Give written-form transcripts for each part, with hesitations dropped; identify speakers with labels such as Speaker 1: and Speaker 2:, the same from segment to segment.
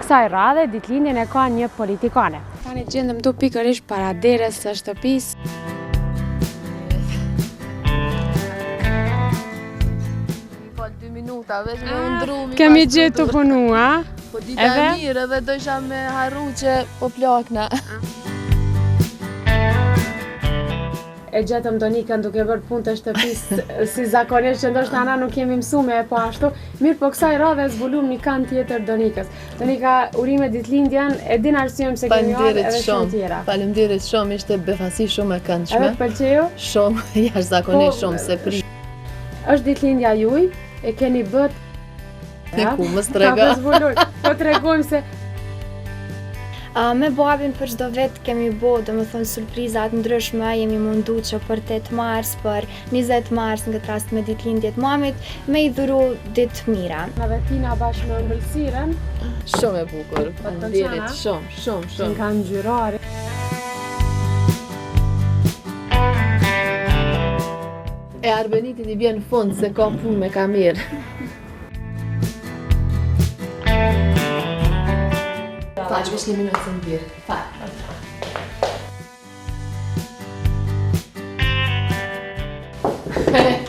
Speaker 1: kësaj radhe, ditëlindjen e ka një politikane. Tani gjendëm tu pikërisht para derës së shtëpisë. Kemi gjetë të punua.
Speaker 2: Po dita e mirë edhe dojsha me harru që po plakna.
Speaker 1: E gjetëm Donikën duke bërë punë të shtëpisë si zakonisht që ndoshta ana nuk kemi mësume po ashtu. Mirë, po kësaj radhe zbulum një kan tjetër Donikës. Donika, urime ditëlindjen, e din arsyem se kemi ardhur edhe shumë tjera.
Speaker 2: Faleminderit shumë, ishte befasi shumë e këndshme.
Speaker 1: Edhe pëlqeu?
Speaker 2: Shumë, jashtëzakonisht shumë se pri.
Speaker 1: Është ditëlindja juaj, e keni bët.
Speaker 2: Ku mos trega.
Speaker 1: Po tregojmë se
Speaker 3: me babin për çdo vit kemi bërë, domethënë surprizat ndryshme, jemi mundu që për 8 mars, për 20 mars në këtë rast me ditëlindjet mamit, me i dhuru ditë mira.
Speaker 1: Edhe Tina bashkë me ëmbëlsirën.
Speaker 2: Shumë e bukur. Faleminderit shumë.
Speaker 1: Që kanë ngjyrare.
Speaker 2: E Arbenitit i vjen fund se ka punë me kamer. Faq, veç një minutë të mbirë. Faq.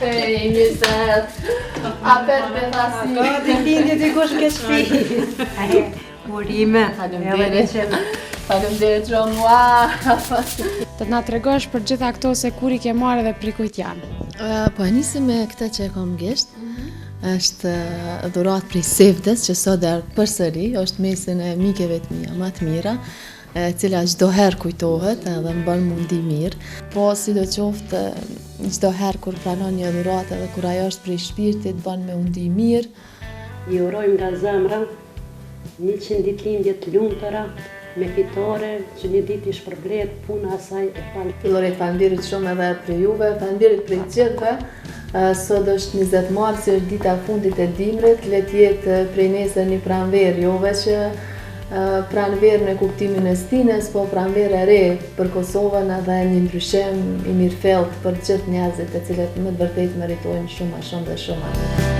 Speaker 2: Hej, njësët. Apet befasi.
Speaker 4: Ditëlindje të kush ke shtëpi. Urime.
Speaker 2: Faleminderit shumë.
Speaker 1: Të na tregosh për gjitha këto se kur i ke marrë dhe prikujt janë.
Speaker 2: Po e nisi me këtë që e kam gjesht. Është dhurat prej Sevdes që sot përsëri është mesin e mikeve të mia më të mira, e cila çdo herë kujtohet edhe më bën mundi mirë. Po sidoqoftë çdo herë kur pranon një dhuratë edhe kur ajo është prej shpirtit bën me undi mirë.
Speaker 5: I urojmë nga zemra 100 ditëlindje të lumtura, me fitore, që një ditë i shpërblet puna asaj e falë.
Speaker 2: Filloret, faleminderit shumë edhe për juve, faleminderit për gjithëve. Sot është 20 mars, është dita fundit e dimrit, le të jetë prej nesër një pranverë, jo veç pranverë në kuptimin e stines, po pranverë e re për Kosovën edhe një ndryshim i mirëfillt për gjithë njerëzit e cilët më të vërtet meritojnë shumë dhe shumë.